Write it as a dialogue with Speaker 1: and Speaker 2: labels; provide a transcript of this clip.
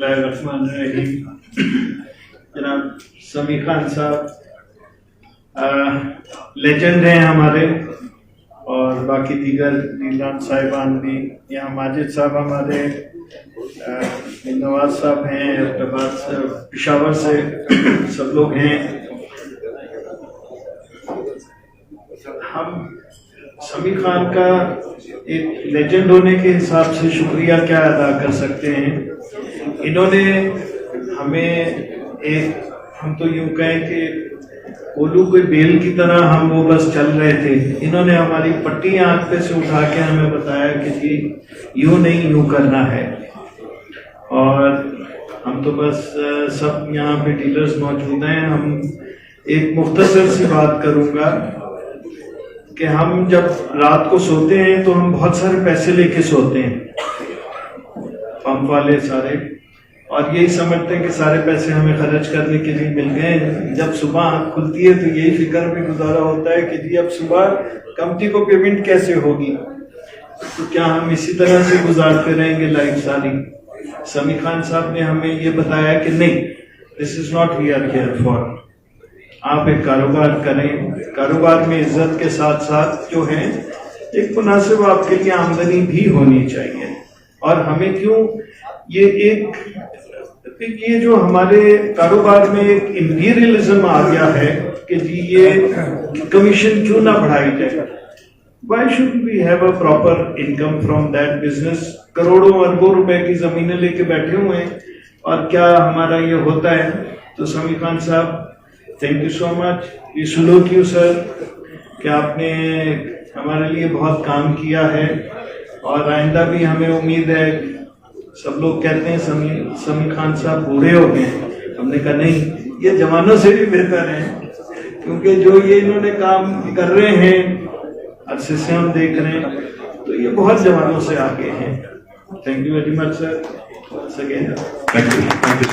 Speaker 1: बिस्मिल्लाहिर्रहमानिर्रहीम। जनाब समी खान साहब लेजेंड हैं हमारे, और बाकी दीगर नीलान साहिबान भी, यहाँ माजिद साहब हमारे, नवाज साहब हैं हैदराबाद से, पेशावर से सब लोग हैं। हम समी खान का एक लेजेंड होने के हिसाब से शुक्रिया क्या अदा कर सकते हैं। इन्होंने हमें हम तो यूं कहें कि कोलू कोई बेल की तरह हम वो बस चल रहे थे, इन्होंने हमारी पट्टी आंख पे से उठा के हमें बताया कि जी यूं नहीं यूं करना है। और हम तो बस सब यहाँ पे डीलर्स मौजूद हैं। हम एक मुख्तसर सी बात करूँगा कि हम जब रात को सोते हैं तो हम बहुत सारे पैसे लेके सोते हैं, पंप वाले सारे, और यही समझते हैं कि सारे पैसे हमें खर्च करने के लिए मिल गए। जब सुबह आँख खुलती है तो यही फिक्र में गुजारा होता है कि जी अब सुबह कंपनी को पेमेंट कैसे होगी। तो क्या हम इसी तरह से गुजारते रहेंगे लाइफ सारी? समी खान साहब ने हमें ये बताया कि नहीं, this is not we are here for. आप एक कारोबार करें, कारोबार में इज्जत के साथ साथ जो है एक मुनासिब आपके लिए आमदनी भी होनी चाहिए। और हमें क्यों ये जो हमारे कारोबार में एक इंपीरियलिज्म आ गया है कि जी ये कमीशन क्यों ना बढ़ाई जाए। Why should we have a proper income from that business? करोड़ों अरबों रुपए की जमीनें लेके बैठे हुए हैं और क्या हमारा ये होता है? तो समी खान साहब, thank you so much. We salute you sir कि आपने हमारे लिए बहुत काम किया है, और आइंदा भी हमें उम्मीद है। सब लोग कहते हैं समी खान साहब बूढ़े हो गए हैं, हमने कहा नहीं, ये जवानों से भी बेहतर हैं, क्योंकि जो ये इन्होंने काम कर रहे हैं अरसे से हम देख रहे हैं, तो ये बहुत जवानों से आगे हैं। Thank you very much sir.